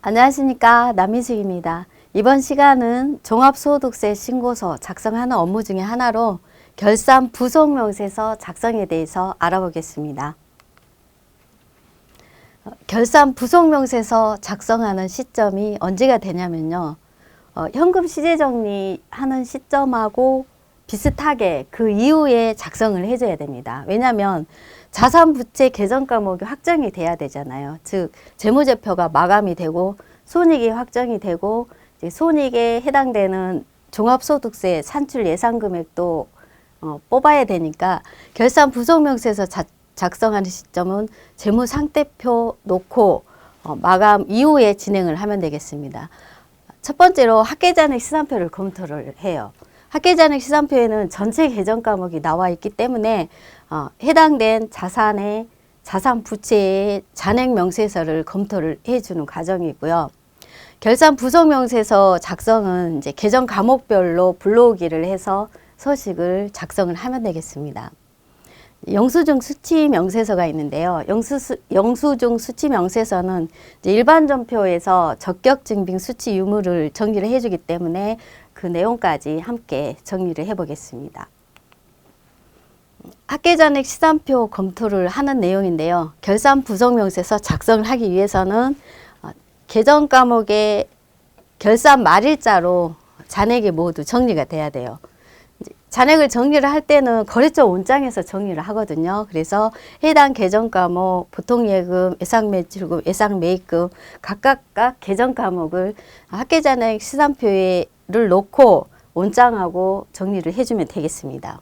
안녕하십니까, 남민숙입니다. 이번 시간은 종합소득세 신고서 작성하는 업무 중에 하나로 결산 부속명세서 작성에 대해서 알아보겠습니다. 결산 부속명세서 작성하는 시점이 언제가 되냐면요. 현금 시제정리하는 시점하고 비슷하게 그 이후에 작성을 해줘야 됩니다. 왜냐하면 자산부채 계정 과목이 확정이 돼야 되잖아요. 즉 재무제표가 마감이 되고 손익이 확정이 되고 이제 손익에 해당되는 종합소득세 산출 예상금액도 뽑아야 되니까 결산 부속명세서 작성하는 시점은 재무상태표 놓고 마감 이후에 진행을 하면 되겠습니다. 첫 번째로 학계잔액 시산표를 검토를 해요. 학계잔액 시산표에는 전체 계정 과목이 나와 있기 때문에 해당된 자산의 자산 부채의 잔액 명세서를 검토를 해주는 과정이고요. 결산 부속 명세서 작성은 이제 계정 과목별로 불러오기를 해서 서식을 작성을 하면 되겠습니다. 영수증 수치 명세서가 있는데요. 영수증 수치 명세서는 이제 일반 전표에서 적격 증빙 수치 유무를 정리를 해주기 때문에 그 내용까지 함께 정리를 해보겠습니다. 학계잔액 시산표 검토를 하는 내용인데요. 결산 부속명세서 작성을 하기 위해서는 계정 과목의 결산 말일자로 잔액이 모두 정리가 돼야 돼요. 잔액을 정리를 할 때는 거래처 온장에서 정리를 하거든요. 그래서 해당 계정 과목, 보통예금, 예상매출금, 예상매입금 각각 계정 과목을 학계잔액 시산표를 놓고 온장하고 정리를 해주면 되겠습니다.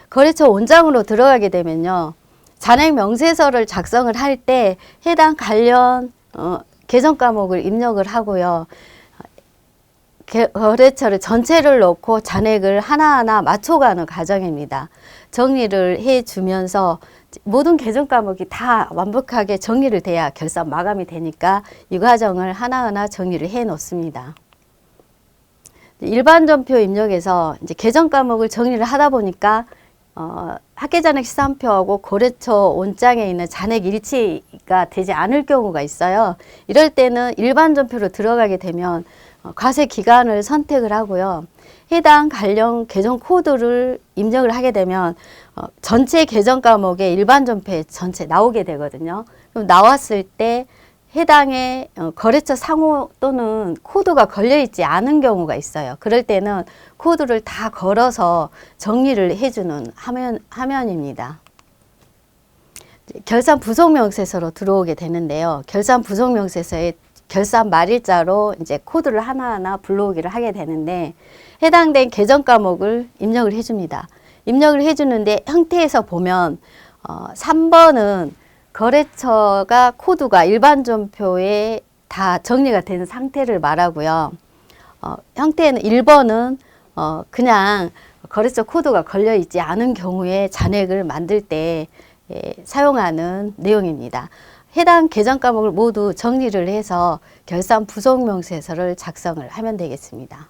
거래처 온장으로 들어가게 되면요. 잔액 명세서를 작성을 할 때 해당 관련 계정 과목을 입력을 하고요. 거래처를 전체를 놓고 잔액을 하나하나 맞춰가는 과정입니다. 정리를 해주면서 모든 계정 과목이 다 완벽하게 정리를 돼야 결산 마감이 되니까 이 과정을 하나하나 정리를 해 놓습니다. 일반 전표 입력에서 이제 계정 과목을 정리를 하다 보니까 학계잔액 시산표하고 거래처 온장에 있는 잔액 일치가 되지 않을 경우가 있어요. 이럴 때는 일반 전표로 들어가게 되면 과세 기간을 선택을 하고요. 해당 관련 계정 코드를 입력을 하게 되면 전체 계정 과목에 일반 전표에 전체 나오게 되거든요. 그럼 나왔을 때 해당의 거래처 상호 또는 코드가 걸려있지 않은 경우가 있어요. 그럴 때는 코드를 다 걸어서 정리를 해주는 화면입니다. 결산 부속명세서로 들어오게 되는데요. 결산 부속명세서에 결산 말일자로 이제 코드를 하나하나 불러오기를 하게 되는데 해당된 계정 과목을 입력을 해줍니다. 입력을 해주는데 형태에서 보면 3번은 거래처가 코드가 일반 전표에 다 정리가 된 상태를 말하고요. 형태는 1번은 그냥 거래처 코드가 걸려 있지 않은 경우에 잔액을 만들 때 사용하는 내용입니다. 해당 계정 과목을 모두 정리를 해서 결산 부속명세서를 작성을 하면 되겠습니다.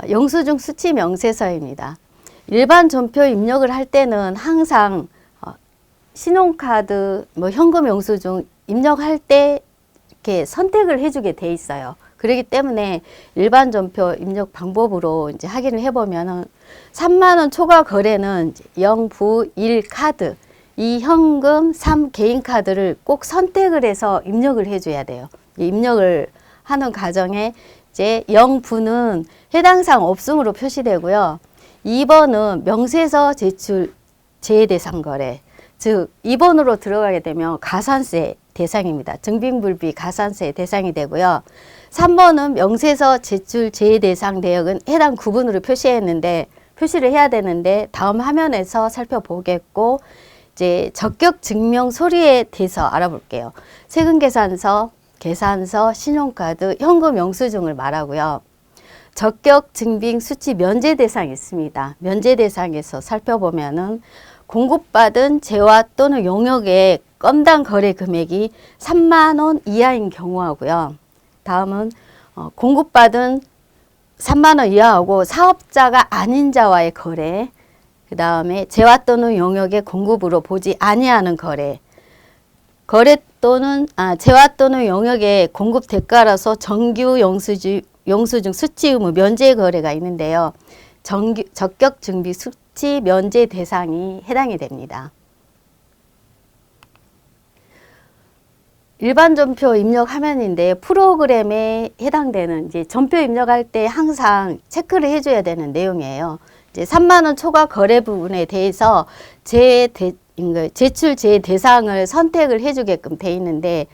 영수증 수치 명세서입니다. 일반 전표 입력을 할 때는 항상 신용카드, 현금 영수증 입력할 때 이렇게 선택을 해주게 돼 있어요. 그렇기 때문에 일반 전표 입력 방법으로 이제 확인을 해보면은 3만 원 초과 거래는 0, 부, 1 카드, 2 현금, 3 개인 카드를 꼭 선택을 해서 입력을 해줘야 돼요. 입력을 하는 과정에 이제 0부는 해당사항 없음으로 표시되고요. 2번은 명세서 제출 제외 대상 거래. 즉 2번으로 들어가게 되면 가산세 대상입니다. 증빙불비 가산세 대상이 되고요. 3번은 명세서 제출 제외 대상 내역은 해당 구분으로 표시를 해야 되는데 다음 화면에서 살펴보겠고 이제 적격 증명 서류에 대해서 알아볼게요. 세금계산서, 계산서, 신용카드, 현금 영수증을 말하고요. 적격 증빙 수치 면제 대상이 있습니다. 면제 대상에서 살펴보면은 공급받은 재화 또는 용역의 건당 거래 금액이 3만 원 이하인 경우하고요. 다음은 공급받은 3만 원 이하하고 사업자가 아닌 자와의 거래, 그 다음에 재화 또는 용역의 공급으로 보지 아니하는 거래, 재화 또는 용역의 공급 대가로서 정규 영수증 수취 의무 면제 거래가 있는데요. 적격 증비 수취 면제 대상이 해당이 됩니다. 일반 전표 입력 화면인데 프로그램에 해당되는 이제 전표 입력할 때 항상 체크를 해줘야 되는 내용이에요. 이제 3만 원 초과 거래 부분에 대해서 제출 제 대상을 선택을 해주게끔 돼 있는데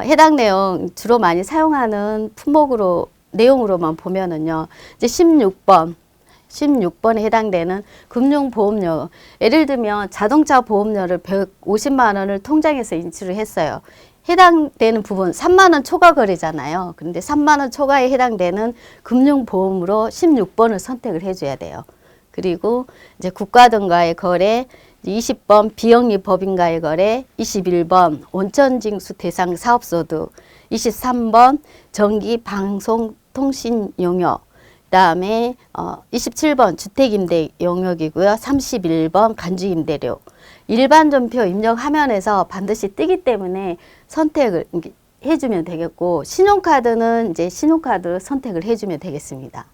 해당 내용 주로 많이 사용하는 품목으로 내용으로만 보면은요. 이제 16번에 해당되는 금융보험료. 예를 들면 자동차 보험료를 150만 원을 통장에서 인출을 했어요. 해당되는 부분 3만 원 초과 거래잖아요. 그런데 3만 원 초과에 해당되는 금융보험으로 16번을 선택을 해줘야 돼요. 그리고 이제 국가 등과의 거래, 20번 비영리 법인과의 거래, 21번 온천징수 대상 사업소득, 23번 전기 방송 통신 용역, 그다음에 27번 주택임대 용역이고요. 31번 간주임대료. 일반 전표 입력 화면에서 반드시 뜨기 때문에 선택을 해주면 되겠고, 신용카드는 이제 신용카드 선택을 해주면 되겠습니다.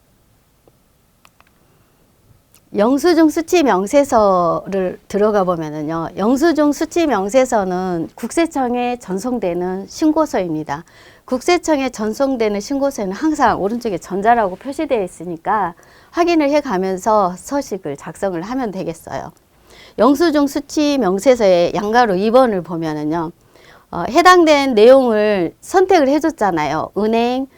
영수증 수취 명세서를 들어가 보면은요, 영수증 수취 명세서는 국세청에 전송되는 신고서입니다. 국세청에 전송되는 신고서는 항상 오른쪽에 전자라고 표시되어 있으니까 확인을 해 가면서 서식을 작성을 하면 되겠어요. 영수증 수취 명세서의 양가로 2번을 보면은요, 해당된 내용을 선택을 해줬잖아요. 은행,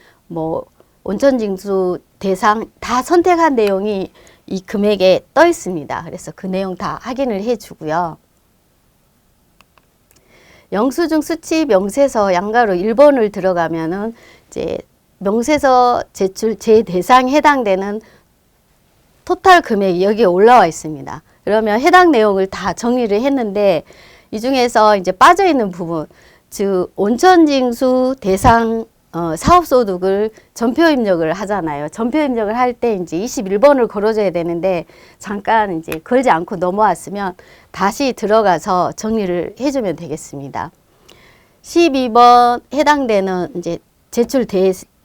온천징수 대상 다 선택한 내용이 이 금액에 떠 있습니다. 그래서 그 내용 다 확인을 해주고요. 영수증 수취 명세서 양가로 1번을 들어가면은 이제 명세서 제출 제 대상에 해당되는 토탈 금액이 여기에 올라와 있습니다. 그러면 해당 내용을 다 정리를 했는데 이 중에서 이제 빠져 있는 부분, 즉 온천징수 대상 사업소득을 전표 입력을 하잖아요. 전표 입력을 할 때 이제 21번을 걸어줘야 되는데 잠깐 이제 걸지 않고 넘어왔으면 다시 들어가서 정리를 해주면 되겠습니다. 12번 해당되는 이제 제출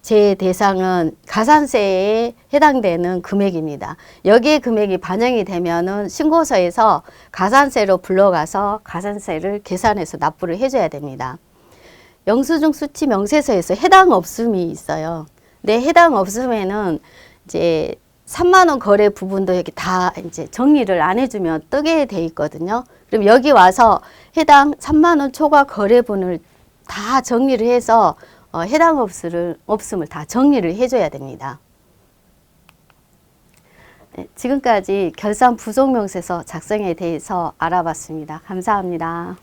제 대상은 가산세에 해당되는 금액입니다. 여기에 금액이 반영이 되면은 신고서에서 가산세로 불러가서 가산세를 계산해서 납부를 해줘야 됩니다. 영수증 수취 명세서에서 해당 없음이 있어요. 근데 해당 없음에는 이제 3만 원 거래 부분도 여기 다 이제 정리를 안 해주면 뜨게 돼 있거든요. 그럼 여기 와서 해당 3만 원 초과 거래분을 다 정리를 해서 해당 없음을 다 정리를 해줘야 됩니다. 네, 지금까지 결산 부속 명세서 작성에 대해서 알아봤습니다. 감사합니다.